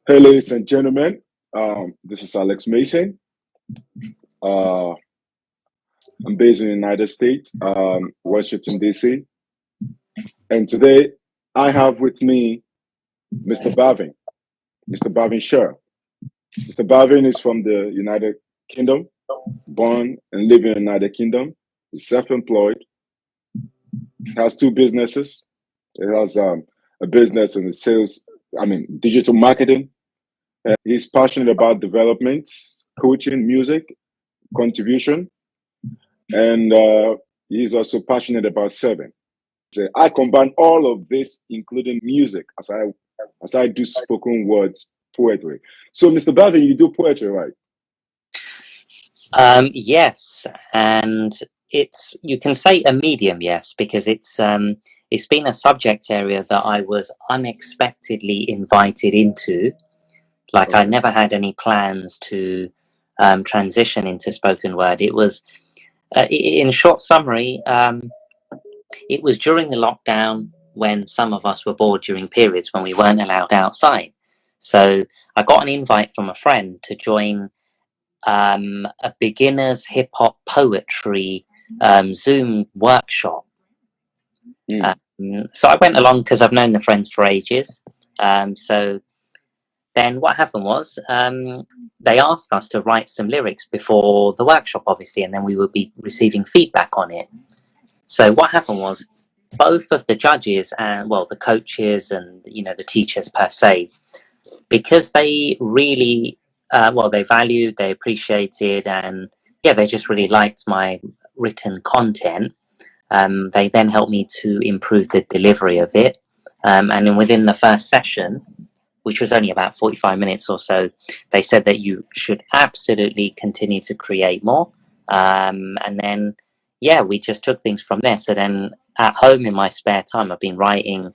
Hey, ladies and gentlemen, this is Alex Mason. Uh, I'm based in the United States, Washington, D.C. And today I have with me Mr. BHAVIN, Mr. BHAVIN SHAH. Mr. BHAVIN is from the United Kingdom, born and live in the United Kingdom. He's self-employed, has two businesses. He has a business in the digital marketing. He's passionate about development, coaching, music, contribution, and he's also passionate about serving. So I combine all of this, including music, as I do spoken words poetry. So, Mr. BHAVIN, you do poetry, right? Yes, and you can say a medium yes, because it's been a subject area that I was unexpectedly invited into. Like I never had any plans to transition into spoken word. It was, in short summary, it was during the lockdown when some of us were bored during periods when we weren't allowed outside. So I got an invite from a friend to join a beginner's hip hop poetry Zoom workshop. So I went along because I've known the friends for ages. So then what happened was they asked us to write some lyrics before the workshop, obviously, and then we would be receiving feedback on it. So what happened was both of the judges and, well, the coaches and, the teachers per se, because they really, they valued, they appreciated, and yeah, they just really liked my written content. They then helped me to improve the delivery of it. And then within the first session, which was only about 45 minutes or so, they said that you should absolutely continue to create more. And then, yeah, we just took things from there. So then at home in my spare time, I've been writing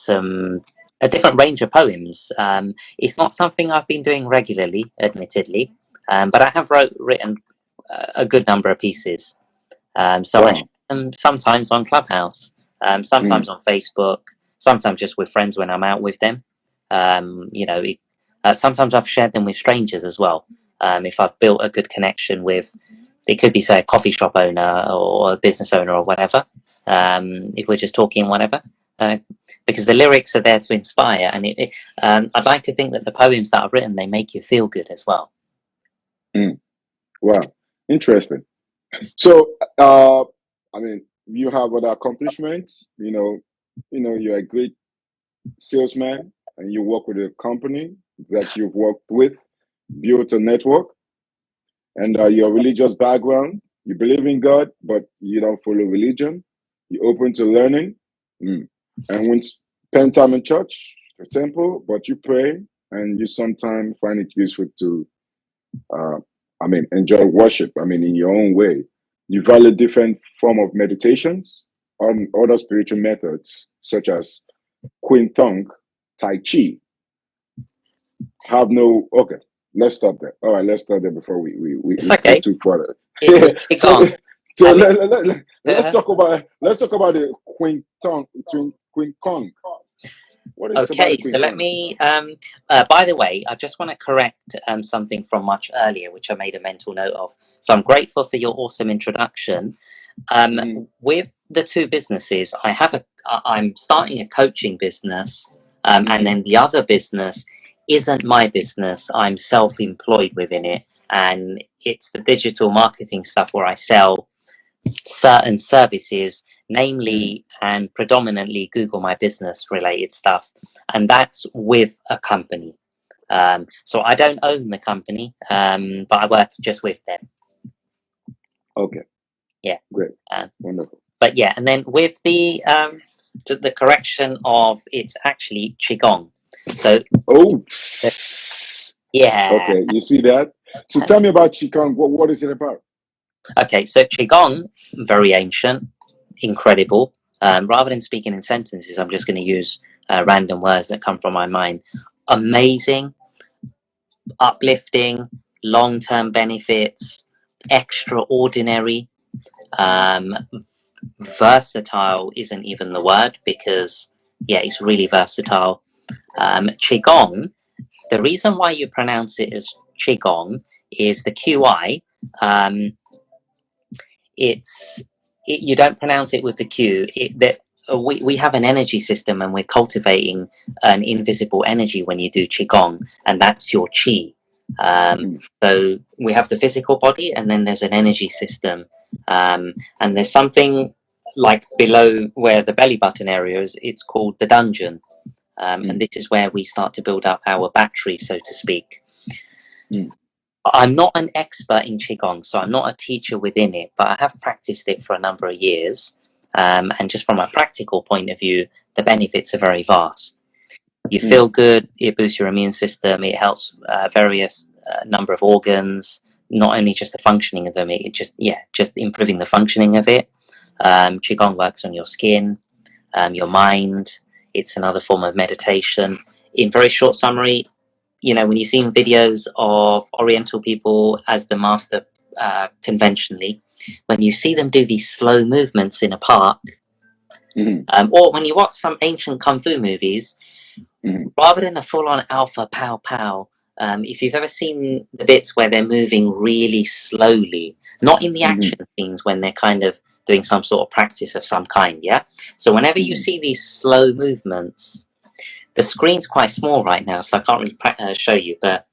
a different range of poems. It's not something I've been doing regularly, admittedly, but I have written a good number of pieces. So I share them sometimes on Clubhouse, sometimes on Facebook, sometimes just with friends when I'm out with them. Sometimes I've shared them with strangers as well. If I've built a good connection with, it could be, say, a coffee shop owner or a business owner or whatever. If we're just talking, whatever. Because the lyrics are there to inspire, and I'd like to think that the poems that I've written, they make you feel good as well. Wow, interesting. So, you have other accomplishments. You're a great salesman, and you work with a company that you've worked with, built a network, and your religious background. You believe in God, but you don't follow religion. You're open to learning, and when spend time in church, the temple, but you pray, and you sometimes find it useful to, enjoy worship. In your own way. You value different form of meditations on other spiritual methods, such as Qigong, Tai Chi. Okay, let's stop there. All right, let's stop there before we okay. go too further. So let's talk about the Qigong. What is okay, so let me. By the way, I just want to correct something from much earlier, which I made a mental note of. So I'm grateful for your awesome introduction. With the two businesses, I'm starting a coaching business, and then the other business isn't my business. I'm self-employed within it, and it's the digital marketing stuff where I sell certain services, namely and predominantly Google My Business related stuff, and that's with a company. So I don't own the company, but I work just with them. Okay. Yeah. Great. Wonderful. But yeah, and then with the correction of, it's actually Qigong. So yeah. Okay, you see that? So tell me about Qigong. What is it about? Okay, so Qigong, very ancient, incredible. Rather than speaking in sentences, I'm just going to use random words that come from my mind. Amazing, uplifting, long-term benefits, extraordinary, versatile isn't even the word, because yeah, it's really versatile. Qigong The reason why you pronounce it as Qigong is the QI. You don't pronounce it with the Q. We have an energy system, and we're cultivating an invisible energy when you do Qigong, and that's your Qi. So we have the physical body, and then there's an energy system, and there's something like below where the belly button area is. It's called the dungeon, and this is where we start to build up our battery, so to speak. I'm not an expert in Qigong, so I'm not a teacher within it, but I have practiced it for a number of years. And just from a practical point of view, the benefits are very vast. You feel good, it boosts your immune system, it helps various number of organs, not only just the functioning of them, it just improving the functioning of it. Qigong works on your skin, your mind. It's another form of meditation. In very short summary, you know, when you've seen videos of Oriental people as the master conventionally, when you see them do these slow movements in a park, or when you watch some ancient kung fu movies, rather than a full-on alpha pow pow, if you've ever seen the bits where they're moving really slowly, not in the action scenes when they're kind of doing some sort of practice of some kind, yeah? So whenever you see these slow movements, the screen's quite small right now, so I can't really show you, but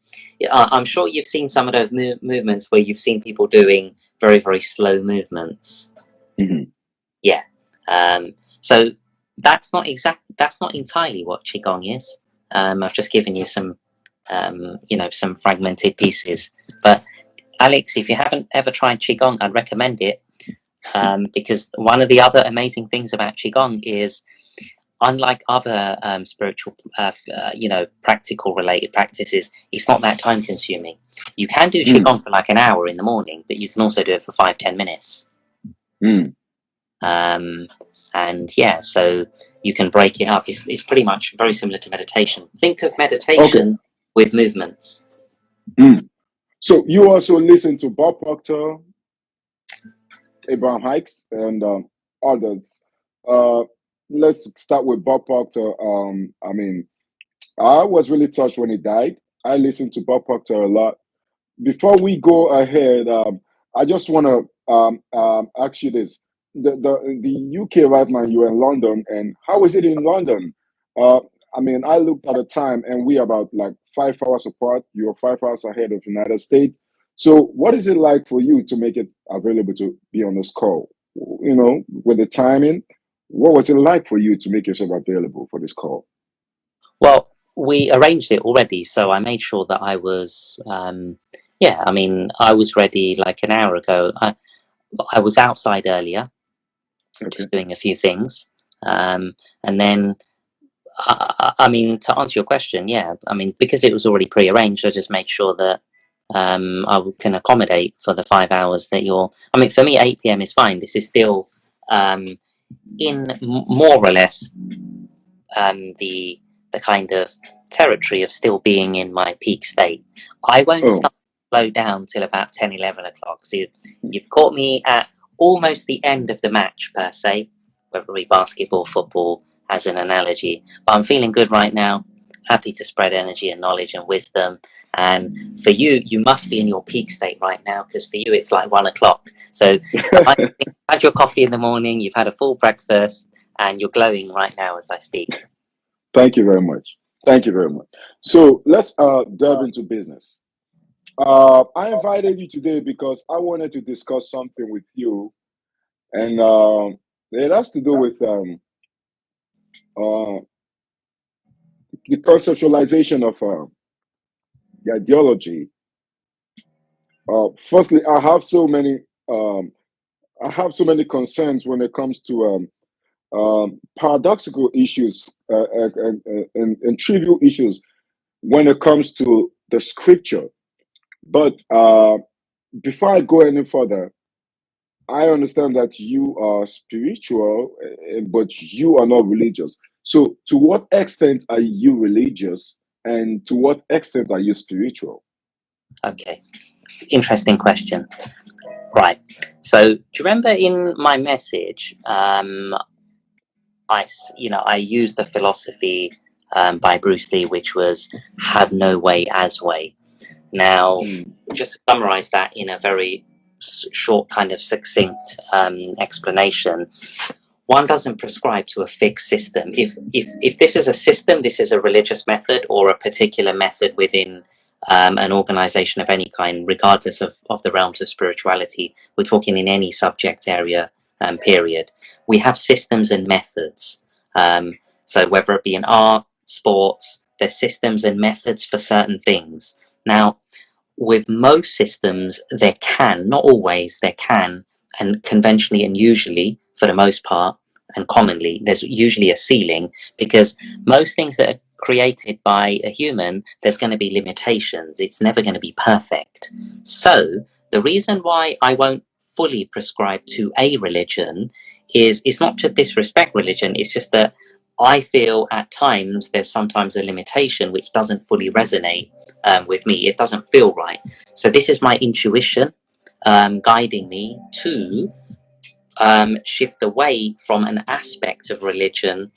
I'm sure you've seen some of those movements where you've seen people doing very, very slow movements. Yeah. So that's not entirely what Qigong is. I've just given you some, some fragmented pieces. But Alex, if you haven't ever tried Qigong, I'd recommend it, because one of the other amazing things about Qigong is, unlike other spiritual, practical related practices, it's not that time consuming. You can do Qigong for like an hour in the morning, but you can also do it for 5-10 minutes. And yeah, so you can break it up. It's pretty much very similar to meditation. Think of meditation with movements. So you also listen to Bob Proctor, Abraham Hicks, and others. Let's start with Bob Proctor. I mean, I was really touched when he died. I listened to Bob Proctor a lot. Before we go ahead, I just want to ask you this: the UK right now, you're in London, and how is it in London? I mean, I looked at the time, and we're about like 5 hours apart. You're 5 hours ahead of the United States. So, what is it like for you to make it available to be on this call? You know, with the timing, what was it like for you to make yourself available for this call? Well, we arranged it already, so I made sure that I was, I was ready like an hour ago. I was outside earlier, just doing a few things. And then, I mean, to answer your question, because it was already pre-arranged, I just made sure that I can accommodate for the 5 hours that for me, 8 p.m. is fine. This is still in more or less the kind of territory of still being in my peak state. I won't start to slow down till about 10, 11 o'clock. So you've caught me at almost the end of the match, per se, whether it be basketball, football, as an analogy. But I'm feeling good right now, happy to spread energy and knowledge and wisdom. And for you, you must be in your peak state right now, because for you, it's like 1 o'clock. So have your coffee in the morning, you've had a full breakfast, and you're glowing right now as I speak. Thank you very much. Thank you very much. So let's delve into business. I invited you today because I wanted to discuss something with you, and it has to do with the conceptualization of the ideology. Firstly, I have so many concerns when it comes to paradoxical issues and trivial issues when it comes to the scripture. But before I go any further, I understand that you are spiritual, but you are not religious. So, to what extent are you religious, and to what extent are you spiritual? Okay, interesting question. Right. So, do you remember in my message, I used the philosophy by Bruce Lee, which was "Have no way as way." Now, just to summarize that in a very short, kind of succinct explanation, one doesn't prescribe to a fixed system. If this is a system, this is a religious method or a particular method within an organization of any kind, regardless of the realms of spirituality. We're talking in any subject area, period. We have systems and methods. So whether it be in art, sports, there's systems and methods for certain things. Now, with most systems, there can, not always, there can, and conventionally and usually, for the most part, and commonly, there's usually a ceiling, because most things that are created by a human, there's going to be limitations. It's never going to be perfect. So the reason why I won't fully prescribe to a religion is it's not to disrespect religion, it's just that I feel at times there's sometimes a limitation which doesn't fully resonate with me. It doesn't feel right. So this is my intuition guiding me to shift away from an aspect of religion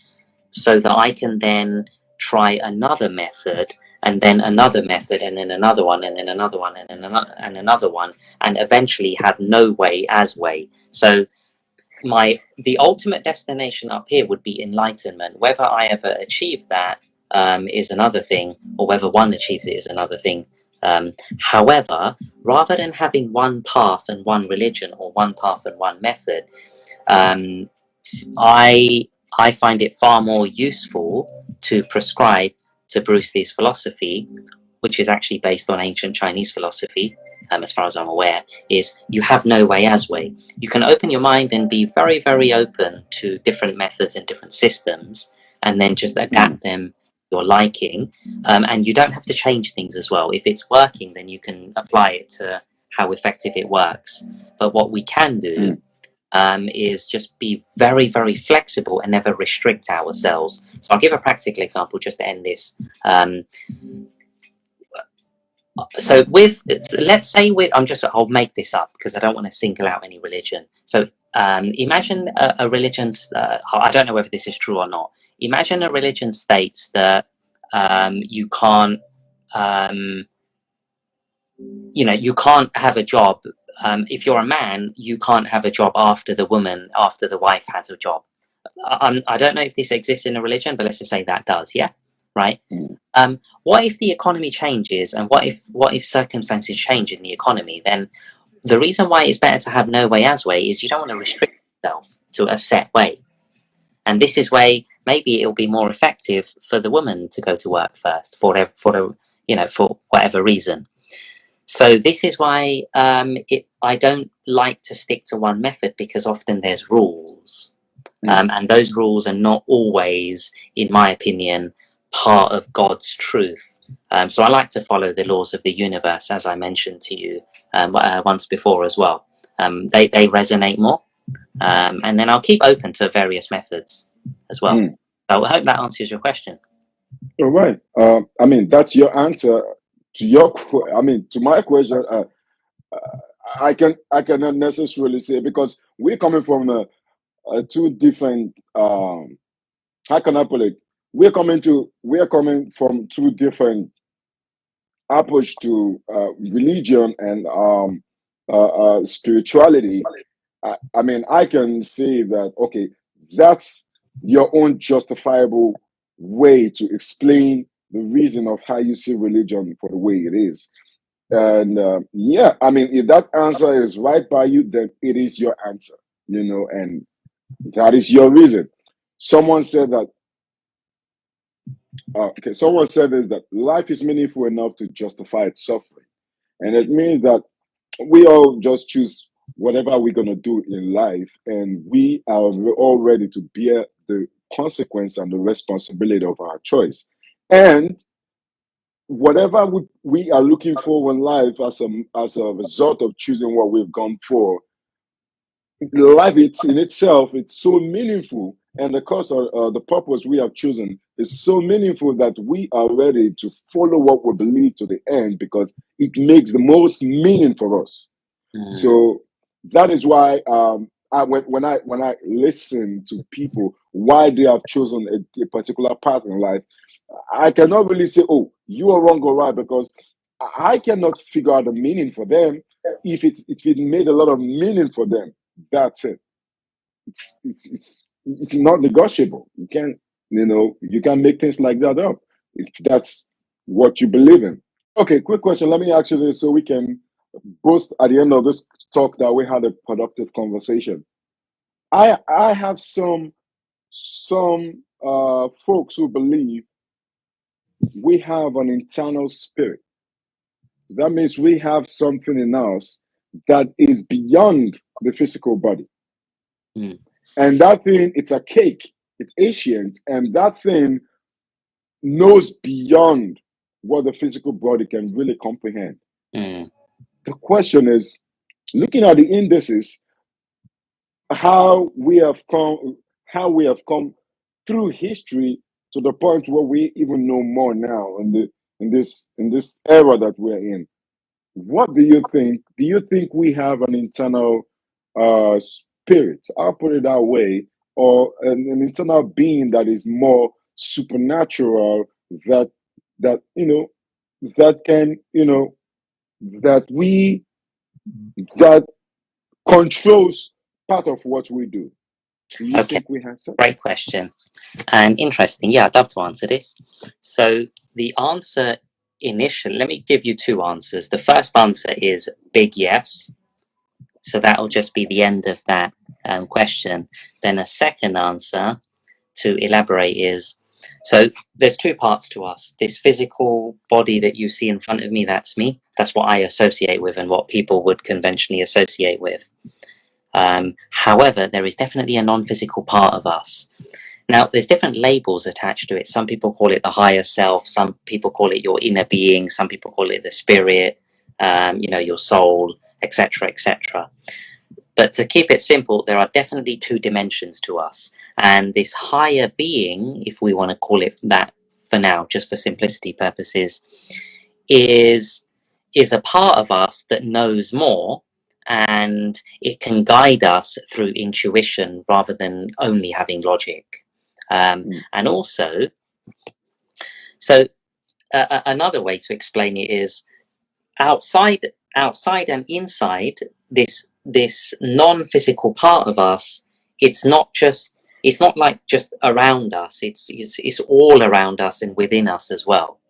so that I can then try another method, and then another method, and then another one, and then another one, and then another one, and eventually have no way as way. So the ultimate destination up here would be enlightenment. Whether I ever achieve that is another thing, or whether one achieves it is another thing. However, rather than having one path and one religion, or one path and one method, I find it far more useful to prescribe to Bruce Lee's philosophy, which is actually based on ancient Chinese philosophy, as far as I'm aware, is you have no way as way. You can open your mind and be very, very open to different methods and different systems, and then just adapt them to your liking. And you don't have to change things as well. If it's working, then you can apply it to how effective it works. But what we can do is just be very, very flexible and never restrict ourselves. So I'll give a practical example just to end this. So let's say I'll make this up because I don't want to single out any religion. So imagine a religion's, I don't know whether this is true or not. Imagine a religion states that you can't, you can't have a job. If you're a man, you can't have a job after the wife has a job. I don't know if this exists in a religion, but let's just say that does, yeah? Right? What if the economy changes, and what if circumstances change in the economy? Then the reason why it's better to have no way as way is you don't want to restrict yourself to a set way. And this is why maybe it'll be more effective for the woman to go to work first for whatever reason. So this is why I don't like to stick to one method, because often there's rules. And those rules are not always, in my opinion, part of God's truth. So I like to follow the laws of the universe, as I mentioned to you once before as well. They resonate more. And then I'll keep open to various methods as well. So I hope that answers your question. All right. I mean, that's your answer to my question. I cannot necessarily say, because we're coming from two different. How can I put it? We're coming from two different approach to religion and spirituality. I mean, I can say that, okay, that's your own justifiable way to explain the reason of how you see religion for the way it is. And yeah, I mean, if that answer is right by you, then it is your answer, and that is your reason. Someone said that, someone said this, that life is meaningful enough to justify its suffering. And it means that we all just choose whatever we're going to do in life, and we are all ready to bear the consequence and the responsibility of our choice. And whatever we are looking for in life as a result of choosing what we've gone for, life in itself, it's so meaningful, and the cause of the purpose we have chosen is so meaningful that we are ready to follow what we believe to the end, because it makes the most meaning for us. So that is why when I listen to people why they have chosen a particular path in life, I cannot really say, oh, you are wrong or right, because I cannot figure out the meaning for them. If it made a lot of meaning for them, that's it. It's not negotiable. You can't make things like that up if that's what you believe in. Okay, quick question. Let me ask you this so we can boast at the end of this talk that we had a productive conversation. I have some folks who believe we have an internal spirit. That means we have something in us that is beyond the physical body. Mm. And that thing, it's a cake, it's ancient, and that thing knows beyond what the physical body can really comprehend. Mm. The question is, looking at the indices, how we have come through history to the point where we even know more now in this era that we're in. What do you think? Do you think we have an internal spirit? I'll put it that way, or an internal being that is more supernatural, that that you know that can that we that controls part of what we do. Do you Okay, think we have some? great question. And interesting. Yeah, I'd love to answer this. So the answer initially, let me give you two answers. The first answer is big yes. So that will just be the end of that question. Then a second answer to elaborate is, so there's two parts to us. This physical body that you see in front of me, that's me. That's what I associate with and what people would conventionally associate with. However, there is definitely a non-physical part of us. Now, there's different labels attached to it. Some people call it the higher self. Some people call it your inner being. Some people call it the spirit, your soul, etc., etc. But to keep it simple, there are definitely two dimensions to us. And this higher being, if we want to call it that for now, just for simplicity purposes, is a part of us that knows more, and it can guide us through intuition rather than only having logic. And also, so another way to explain it is outside and inside this non-physical part of us. It's not like just around us. It's all around us and within us as well.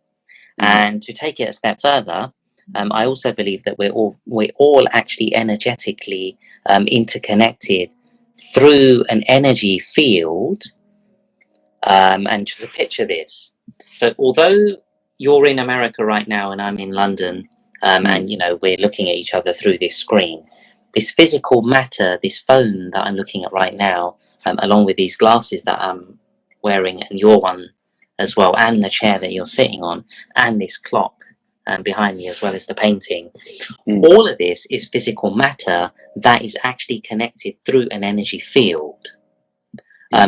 And to take it a step further, I also believe that we're all actually energetically interconnected through an energy field. And just picture this. So although you're in America right now and I'm in London, and we're looking at each other through this screen, this physical matter, this phone that I'm looking at right now, along with these glasses that I'm wearing and your one as well, and the chair that you're sitting on, and this clock behind me, as well as the painting, all of this is physical matter that is actually connected through an energy field.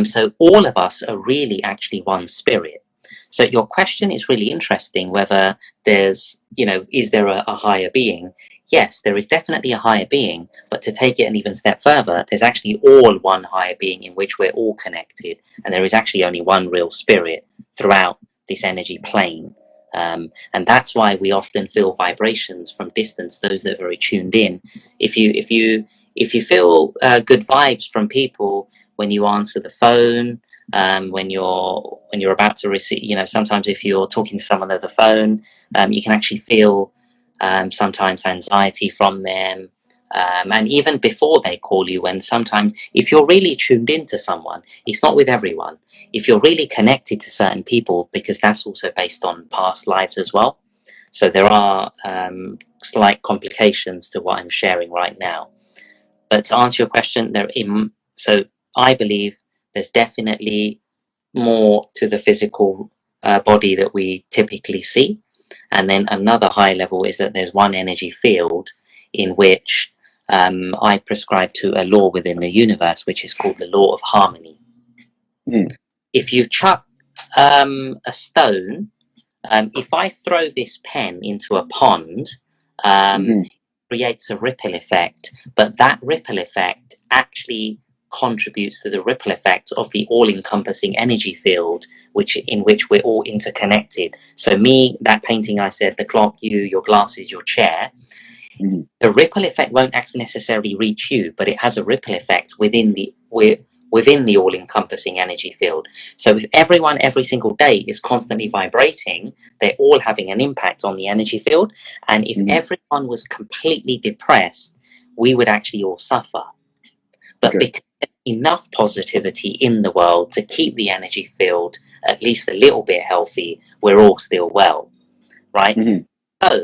So all of us are really actually one spirit. So your question is really interesting, whether there's, is there a higher being? Yes, there is definitely a higher being, but to take it an even step further, there's actually all one higher being in which we're all connected, and there is actually only one real spirit throughout this energy plane. And that's why we often feel vibrations from distance, those that are very tuned in. If you feel good vibes from people when you answer the phone, when you're about to receive, sometimes if you're talking to someone over the phone, you can actually feel sometimes anxiety from them. And even before they call you, when sometimes if you're really tuned into someone, it's not with everyone. If you're really connected to certain people, because that's also based on past lives as well. So there are slight complications to what I'm sharing right now. But to answer your question, so I believe there's definitely more to the physical body that we typically see. And then another high level is that there's one energy field in which I prescribe to a law within the universe, which is called the law of harmony. If you chuck a stone, if I throw this pen into a pond, creates a ripple effect, but that ripple effect actually contributes to the ripple effect of the all-encompassing energy field, in which we're all interconnected. So me, that painting I said, the clock, you, your glasses, your chair, the ripple effect won't actually necessarily reach you, but it has a ripple effect within the all-encompassing energy field. So if everyone every single day is constantly vibrating, they're all having an impact on the energy field. And if everyone was completely depressed, we would actually all suffer. But because there's enough positivity in the world to keep the energy field at least a little bit healthy, we're all still well, right? So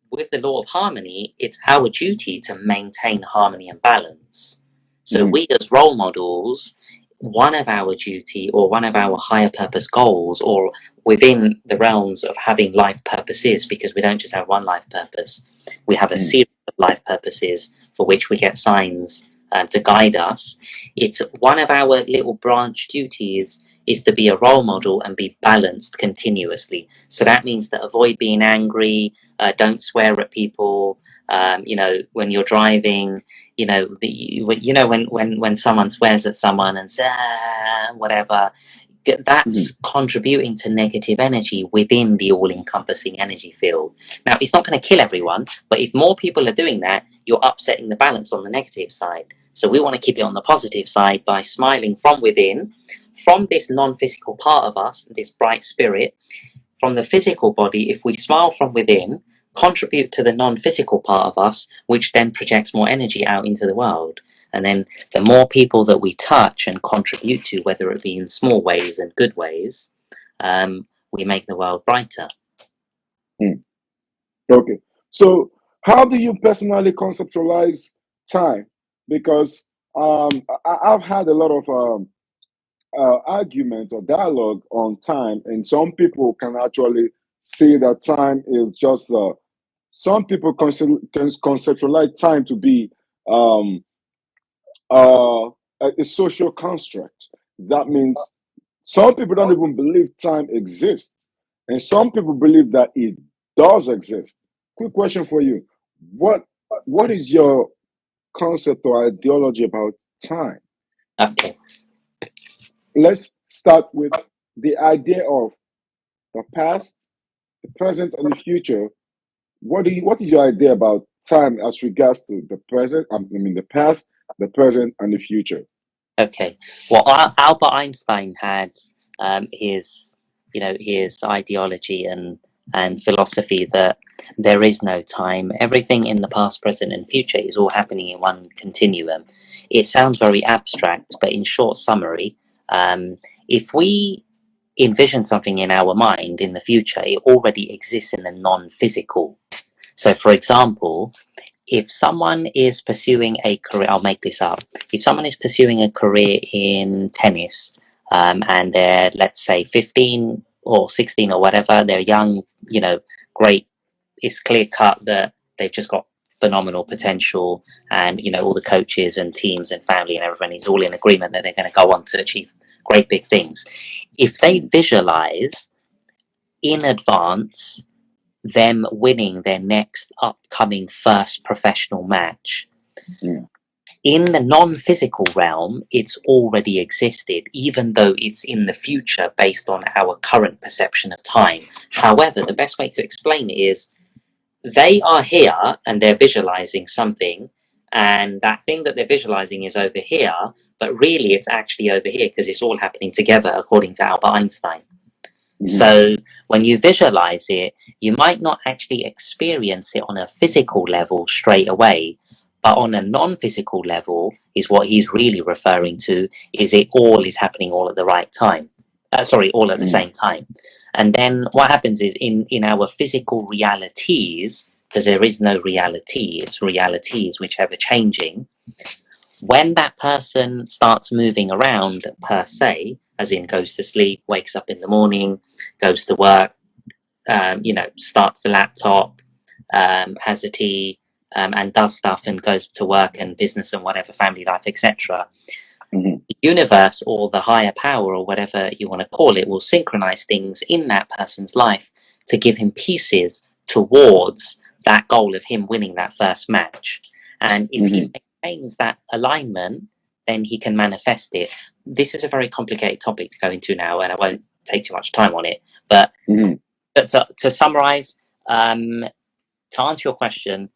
with the law of harmony, it's our duty to maintain harmony and balance. So we as role models, one of our duty or one of our higher purpose goals, or within the realms of having life purposes, because we don't just have one life purpose, we have a series of life purposes for which we get signs to guide us. It's one of our little branch duties is to be a role model and be balanced continuously. So that means that avoid being angry, don't swear at people. When you're driving, when someone swears at someone and says whatever, that's contributing to negative energy within the all-encompassing energy field. Now, it's not going to kill everyone, but if more people are doing that, you're upsetting the balance on the negative side. So we want to keep it on the positive side by smiling from within, from this non-physical part of us, this bright spirit. From the physical body, if we smile from within, contribute to the non-physical part of us, which then projects more energy out into the world. And then the more people that we touch and contribute to, whether it be in small ways and good ways, we make the world brighter. Okay. So how do you personally conceptualize time? Because I've had a lot of argument or dialogue on time, and some people can actually say that time is just some people conceptualize time to be a social construct. That means some people don't even believe time exists, and some people believe that it does exist. Quick question for you: what is your concept or ideology about time? Okay. Let's start with the idea of the past, the present, and the future. What is your idea about time as regards to the present? The past, the present, and the future. Okay. Well, Albert Einstein had his ideology and philosophy that there is no time. Everything in the past, present, and future is all happening in one continuum. It sounds very abstract, but in short summary, if we envision something in our mind in the future, it already exists in the non-physical. So, for example, if someone is pursuing a career, I'll make this up. If someone is pursuing a career in tennis, and they're, let's say, 15 or 16 or whatever, they're young, great. It's clear cut that they've just got phenomenal potential, and all the coaches and teams and family and everyone is all in agreement that they're going to go on to achieve great big things. If they visualize in advance them winning their next upcoming first professional match, in the non-physical realm, it's already existed, even though it's in the future based on our current perception of time. However, the best way to explain it is they are here and they're visualizing something, and that thing that they're visualizing is over here, but really it's actually over here because it's all happening together, according to Albert Einstein. So when you visualize it, you might not actually experience it on a physical level straight away, but on a non-physical level is what he's really referring to, is it all is happening all at the right time. All at the same time. And then what happens is in our physical realities, because there is no reality, it's realities which ever changing, when that person starts moving around per se, as in goes to sleep, wakes up in the morning, goes to work, starts the laptop, has a tea, and does stuff and goes to work and business and whatever, family life, etc. The universe or the higher power or whatever you want to call it will synchronize things in that person's life to give him pieces towards that goal of him winning that first match. And if he Mm-hmm. maintains that alignment, then he can manifest it. This is a very complicated topic to go into now, and I won't take too much time on it. But, Mm-hmm. but to summarize, to answer your question,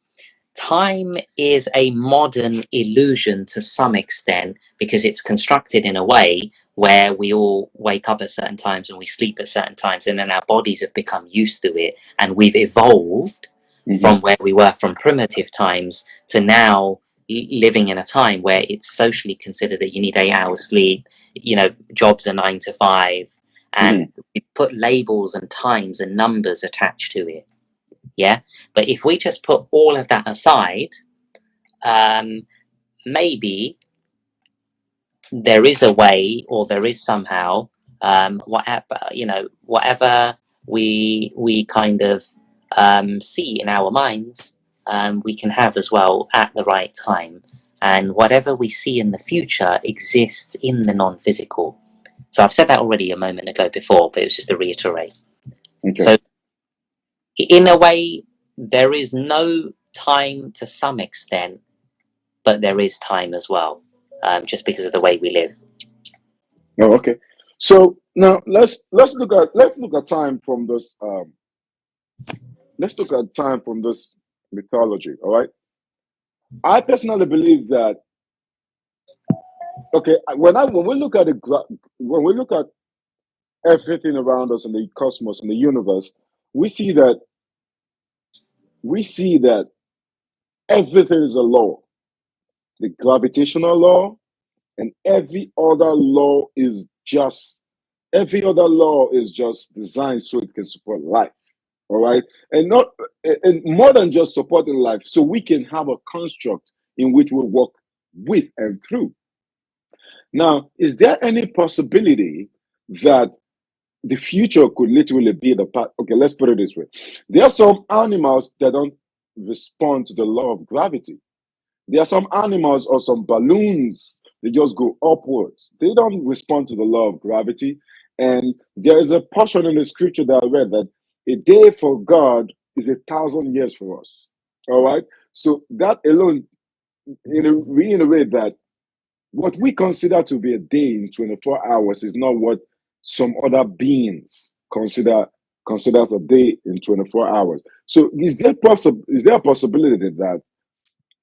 time is a modern illusion to some extent because it's constructed in a way where we all wake up at certain times and we sleep at certain times, and then our bodies have become used to it, and we've evolved Mm-hmm. from where we were from primitive times to now living in a time where it's socially considered that you need 8 hours sleep, jobs are 9 to 5, and Mm-hmm. we put labels and times and numbers attached to it. Yeah, but if we just put all of that aside, maybe there is a way, or there is somehow, whatever we kind of see in our minds, we can have as well at the right time, and whatever we see in the future exists in the non-physical. So I've said that already a moment ago before, but it was just to reiterate. Okay. So in a way, there is no time to some extent, but there is time as well, just because of the way we live. Oh, okay. So now let's look at time from this let's look at time from this mythology. All right. I personally believe that when we look at when we look at everything around us in the cosmos, in the universe, we see that everything is a law. The gravitational law and every other law is just designed so it can support life. All right. And more than just supporting life, so we can have a construct in which we work with and through. Now, is there any possibility that the future could literally be the past? Okay, let's put it this way. There are some animals that don't respond to the law of gravity. There are some animals or some balloons, they just go upwards. They don't respond to the law of gravity. And there is a portion in the scripture that I read that a day for God is 1,000 years for us. All right. So that alone reiterate that what we consider to be a day in 24 hours is not what some other beings considers a day in 24 hours. So is there a possibility that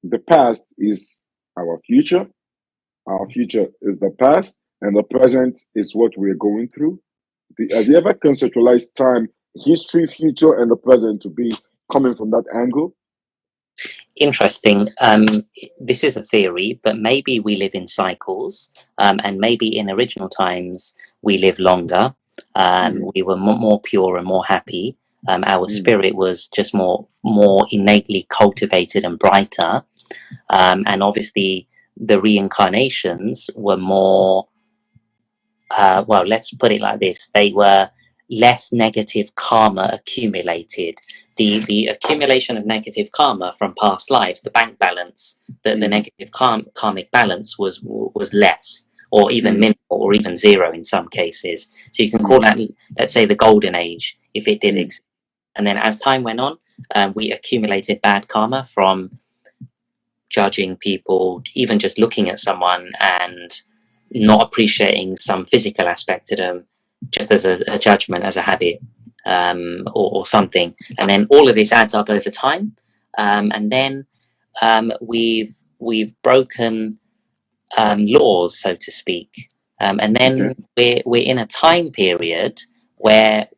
the past is our future is the past, and the present is what we're going through? Have you ever conceptualized time, history, future, and the present to be coming from that angle? Interesting. This is a theory, but maybe we live in cycles, and maybe in original times we live longer. We were more pure and more happy. Our spirit was just more innately cultivated and brighter. And obviously, the reincarnations were more. Well, let's put it like this: they were less negative karma accumulated. The accumulation of negative karma from past lives, the bank balance, the negative karmic balance was less, or even minimal, or even zero in some cases. So you can call that, let's say, the golden age, if it did exist. And then as time went on, we accumulated bad karma from judging people, even just looking at someone and not appreciating some physical aspect to them, just as a judgment, as a habit, or something. And then all of this adds up over time, and then we've broken laws, so to speak, and then we're in a time period where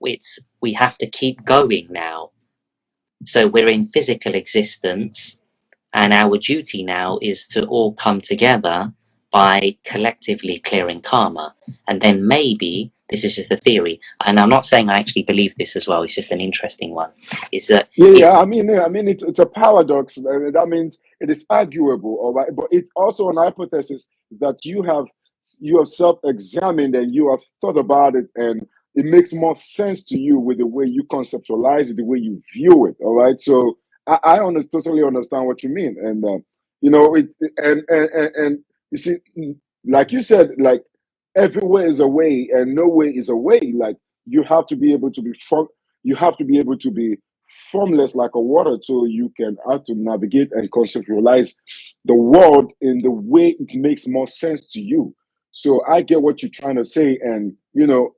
we have to keep going now. So we're in physical existence, and our duty now is to all come together by collectively clearing karma. And then maybe, this is just a theory, and I'm not saying I actually believe this as well, it's just an interesting one, is that I mean, it's a paradox. That means it is arguable, all right. But it's also an hypothesis that you have self-examined and you have thought about it, and it makes more sense to you with the way you conceptualize it, the way you view it, all right. So I totally understand what you mean, and and you see, like you said, like everywhere is a way and no way is a way. Like you have to be able to be formless like a water, so you can have to navigate and conceptualize the world in the way it makes more sense to you. So I get what you're trying to say, and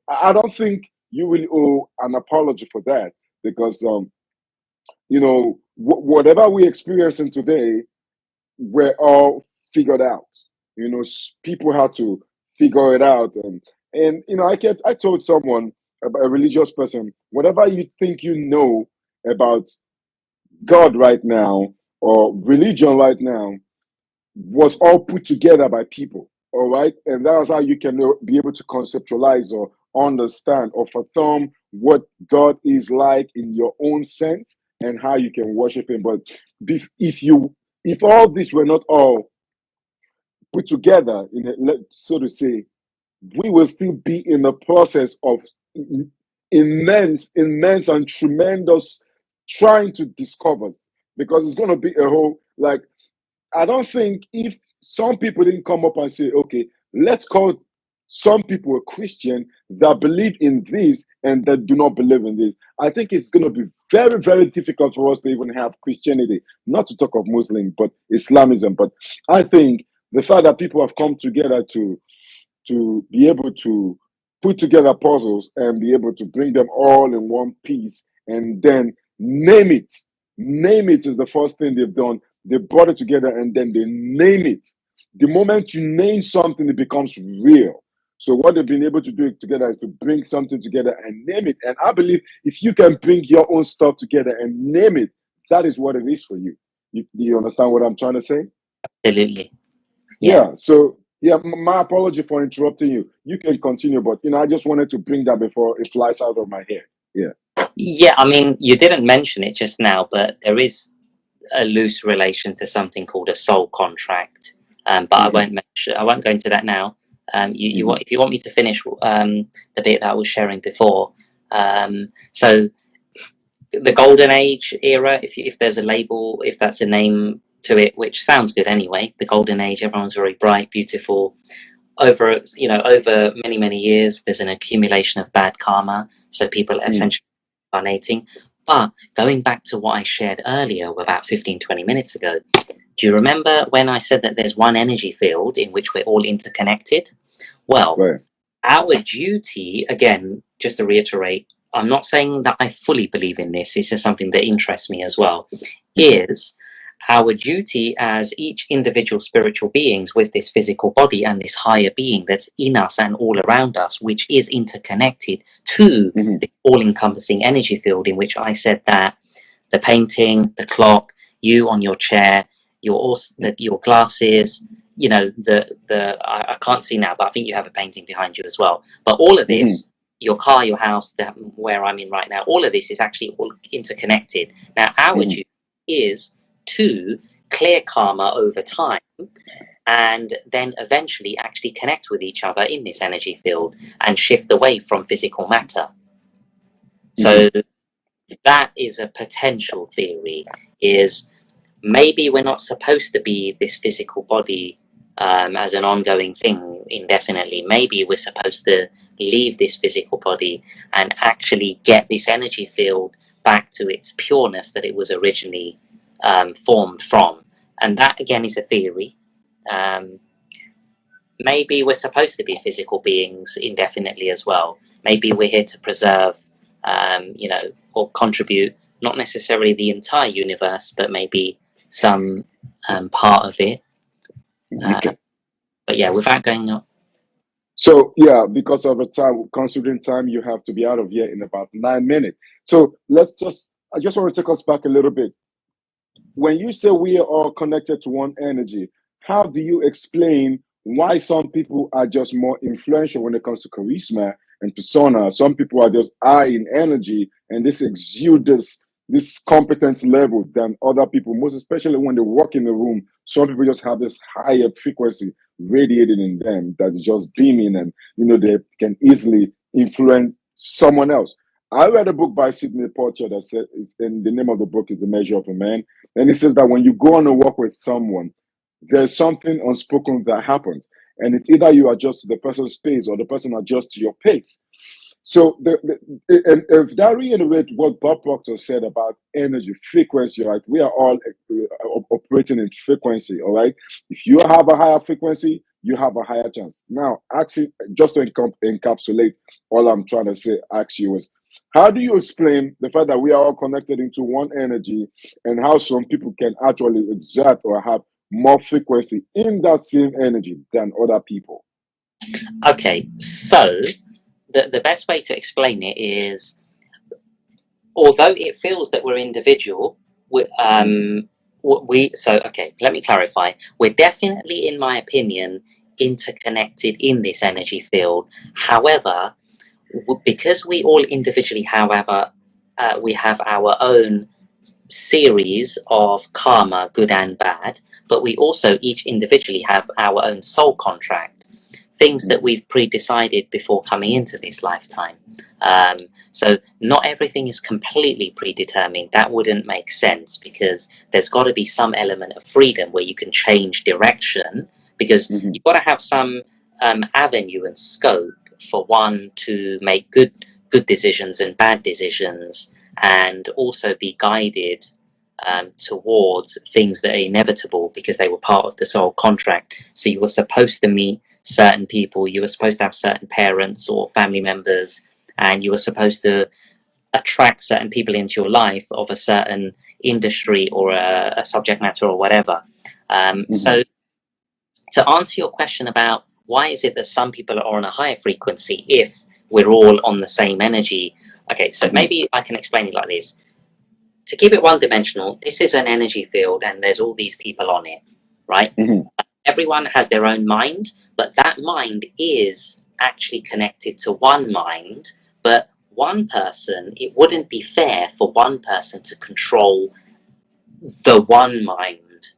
I don't think you will owe an apology for that, because whatever we're experiencing today, we're all figured out. People had to figure it out, and I told someone, a religious person, whatever you think you know about God right now or religion right now was all put together by people. All right, and that's how you can be able to conceptualize or understand or fathom what God is like in your own sense and how you can worship Him. But if all this were not all put together, so to say, we will still be in the process of immense and tremendous trying to discover, because it's going to be a whole, like, I don't think if some people didn't come up and say, okay, let's call some people a Christian that believe in this and that do not believe in this, I think it's going to be very, very difficult for us to even have Christianity, not to talk of Muslim, but Islamism. But I think the fact that people have come together to be able to put together puzzles and be able to bring them all in one piece and then name it. Name it is the first thing they've done. They brought it together and then they name it. The moment you name something, it becomes real. So what they've been able to do together is to bring something together and name it. And I believe if you can bring your own stuff together and name it, that is what it is for you. Do you understand what I'm trying to say? Absolutely. Yeah. So yeah, my apology for interrupting you. You can continue, but I just wanted to bring that before it flies out of my head. Yeah. Yeah, I mean, you didn't mention it just now, but there is a loose relation to something called a soul contract. But I won't go into that now. If you want me to finish the bit that I was sharing before. So the golden age era, if there's a label, if that's a name to it, which sounds good anyway. The golden age, everyone's very bright, beautiful. Over many years, there's an accumulation of bad karma. So people essentially incarnating. But going back to what I shared earlier, about 15-20 minutes ago, do you remember when I said that there's one energy field in which we're all interconnected? Well, Right. our duty, again, just to reiterate, I'm not saying that I fully believe in this, it's just something that interests me as well, is our duty as each individual spiritual beings with this physical body and this higher being that's in us and all around us, which is interconnected to the all-encompassing energy field, in which I said that the painting, the clock, you on your chair, your glasses, I can't see now, but I think you have a painting behind you as well. But all of this, your car, your house, where I'm in right now, all of this is actually all interconnected. Now, our duty is to clear karma over time and then eventually actually connect with each other in this energy field and shift away from physical matter. So that is a potential theory, is maybe we're not supposed to be this physical body as an ongoing thing indefinitely. Maybe we're supposed to leave this physical body and actually get this energy field back to its pureness that it was originally formed from. And that again is a theory. Maybe we're supposed to be physical beings indefinitely as well. Maybe we're here to preserve, or contribute, not necessarily the entire universe, but maybe some part of it. But yeah, without going on. So yeah, because of the time, considering time, you have to be out of here in about 9 minutes. So I just want to take us back a little bit. When you say we are all connected to one energy, how do you explain why some people are just more influential when it comes to charisma and persona? Some people are just high in energy and this exude this competence level than other people, most especially when they walk in the room. Some people just have this higher frequency radiating in them that is just beaming, and they can easily influence someone else. I read a book by Sidney Poitier that said, and the name of the book is The Measure of a Man. And it says that when you go on a walk with someone, there's something unspoken that happens. And it's either you adjust to the person's pace or the person adjusts to your pace. So and if that reiterates what Bob Proctor said about energy frequency, right? We are all operating in frequency, all right? If you have a higher frequency, you have a higher chance. Now, actually, just to encapsulate all I'm trying to say, ask you is, how do you explain the fact that we are all connected into one energy, and how some people can actually exert or have more frequency in that same energy than other people? Okay, so the best way to explain it is, although it feels that we're individual, okay, let me clarify. We're definitely, in my opinion, interconnected in this energy field. However, because we all individually, however, we have our own series of karma, good and bad, but we also each individually have our own soul contract, things that we've pre-decided before coming into this lifetime. So not everything is completely predetermined. That wouldn't make sense, because there's got to be some element of freedom where you can change direction, because you've got to have some avenue and scope for one to make good decisions and bad decisions, and also be guided towards things that are inevitable because they were part of the soul contract. So you were supposed to meet certain people, you were supposed to have certain parents or family members, and you were supposed to attract certain people into your life of a certain industry or a subject matter or whatever. So to answer your question about why is it that some people are on a higher frequency if we're all on the same energy, okay, so maybe I can explain it like this. To keep it one-dimensional, this is an energy field and there's all these people on it, right? Everyone has their own mind, but that mind is actually connected to one mind, but one person, it wouldn't be fair for one person to control the one mind,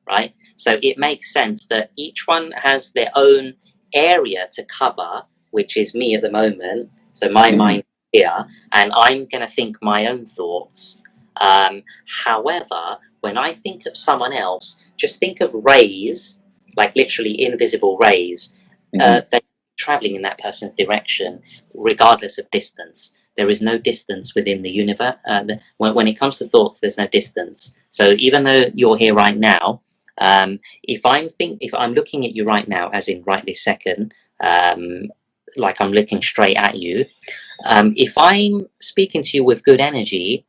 right? So it makes sense that each one has their own area to cover, which is me at the moment. So my mind here, and I'm going to think my own thoughts. However, when I think of someone else, just think of rays, like literally invisible rays. They're traveling in that person's direction, regardless of distance. There is no distance within the universe. When it comes to thoughts, there's no distance. So even though you're here right now, if I'm looking at you right now, as in right this second, like I'm looking straight at you, if I'm speaking to you with good energy,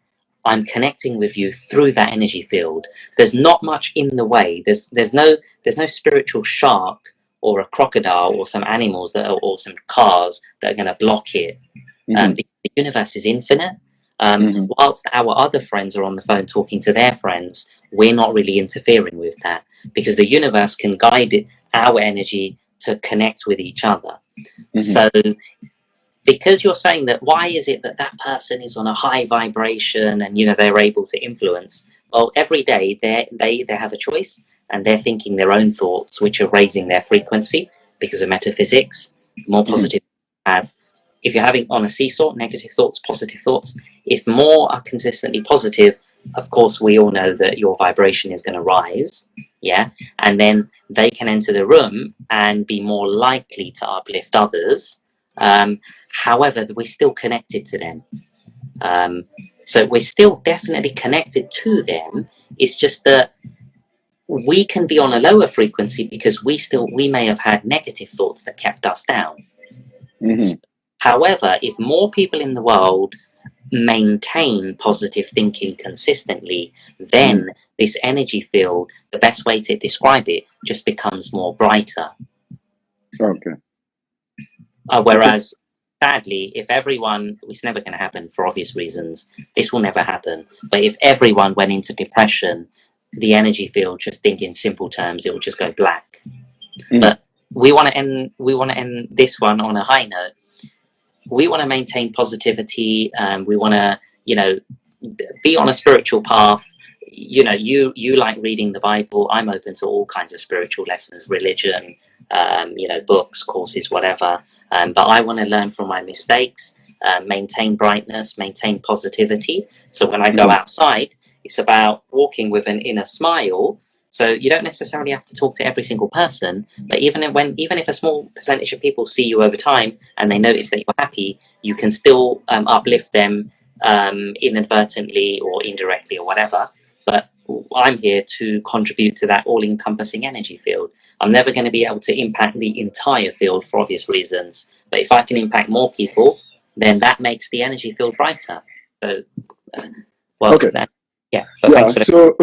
I'm connecting with you through that energy field. There's not much in the way. There's no spiritual shark or a crocodile or some animals or some cars that are going to block it. The universe is infinite. Whilst our other friends are on the phone talking to their friends, we're not really interfering with that, because the universe can guide our energy to connect with each other. So because you're saying that, why is it that that person is on a high vibration and they're able to influence? Well, every day they have a choice, and they're thinking their own thoughts, which are raising their frequency because of metaphysics. More positive if you're having on a seesaw, negative thoughts, positive thoughts, if more are consistently positive, of course we all know that your vibration is going to rise, and then they can enter the room and be more likely to uplift others. However, we're still connected to them. So we're still definitely connected to them. It's just that we can be on a lower frequency because we may have had negative thoughts that kept us down. However, if more people in the world maintain positive thinking consistently, then this energy field, the best way to describe it, just becomes more brighter. Whereas, sadly, if everyone, it's never going to happen for obvious reasons, this will never happen, but if everyone went into depression, the energy field, just think in simple terms, it will just go black. But we want to end this one on a high note. We want to maintain positivity. We want to, be on a spiritual path. You like reading the Bible. I'm open to all kinds of spiritual lessons, religion, books, courses, whatever. But I want to learn from my mistakes, maintain brightness, maintain positivity. So when I go outside, it's about walking with an inner smile, So you don't necessarily have to talk to every single person, but even if a small percentage of people see you over time and they notice that you're happy, you can still uplift them inadvertently or indirectly or whatever. But I'm here to contribute to that all-encompassing energy field. I'm never going to be able to impact the entire field for obvious reasons, but if I can impact more people, then that makes the energy field brighter. So, well, Okay. yeah. So Yeah. thanks for So,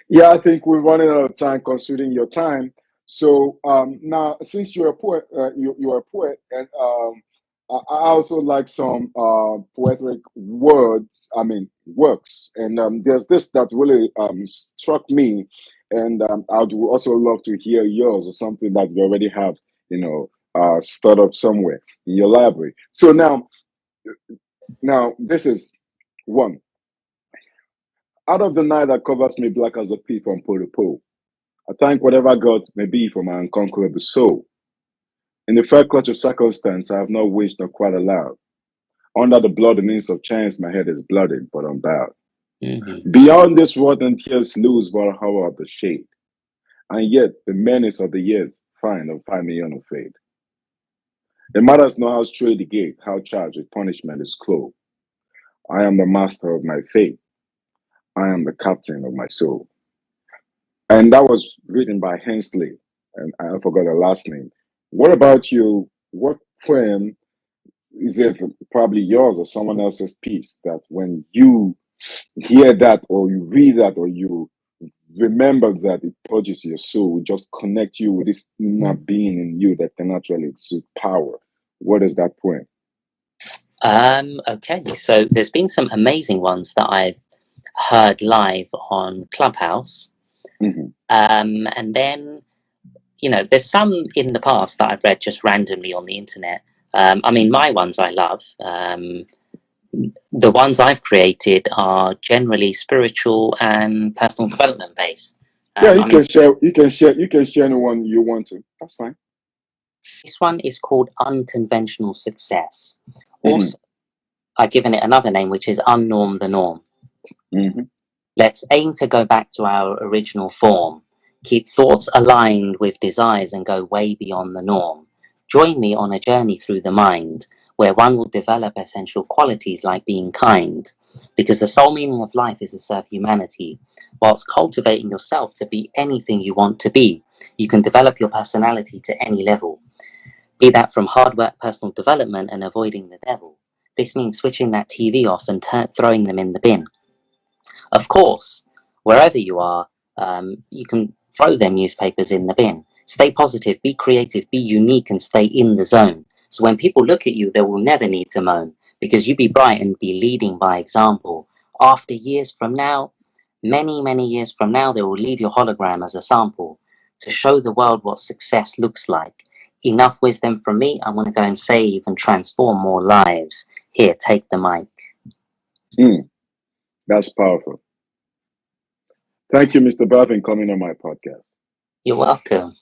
yeah, I think we're running out of time considering your time. So now, since you're a poet, you're a poet, and I also like some poetic words. I mean, works. And there's this that really struck me, and I'd also love to hear yours or something that you already have, stored up somewhere in your library. So now this is one. Out of the night that covers me black as a pea from pole to pole, I thank whatever God may be for my unconquerable soul. In the fair clutch of circumstance, I have not wished nor cried aloud. Under the blood and means of chance, my head is blooded, but unbowed. Beyond this world and tears lose but hour of the shade, and yet the menace of the years find me unafraid. It matters not how straight the gate, how charged with punishment is cruel. I am the master of my fate. I am the captain of my soul. And that was written by Hensley, and I forgot the last name. What about you? What poem is it, probably yours or someone else's piece, that when you hear that or you read that or you remember that, it touches your soul, it just connects you with this inner being in you that can actually exude power? What is that poem? Okay, so there's been some amazing ones that I've heard live on Clubhouse. Mhm. And then, there's some in the past that I've read just randomly on the internet. I mean, my ones I love. The ones I've created are generally spiritual and personal development based. Yeah, you I mean, can share. You can share anyone you want to. That's fine. this one is called Unconventional Success. Hmm. Also, I've given it another name, which is Unnorm the Norm. Hmm. Let's aim to go back to our original form. Keep thoughts aligned with desires and go way beyond the norm. Join me on a journey through the mind, where one will develop essential qualities like being kind, because the sole meaning of life is to serve humanity. Whilst cultivating yourself to be anything you want to be, you can develop your personality to any level, be that from hard work, personal development, and avoiding the devil. This means switching that TV off and throwing them in the bin. Of course, wherever you are, you can throw them newspapers in the bin. Stay positive, be creative, be unique, and stay in the zone. So when people look at you, they will never need to moan, because you be bright and be leading by example. After years from now, many, many years from now, they will leave your hologram as a sample to show the world what success looks like. Enough wisdom from me. I want to go and save and transform more lives. Here, take the mic. That's powerful. Thank you, Mr. BHAVIN, coming on my podcast. You're welcome.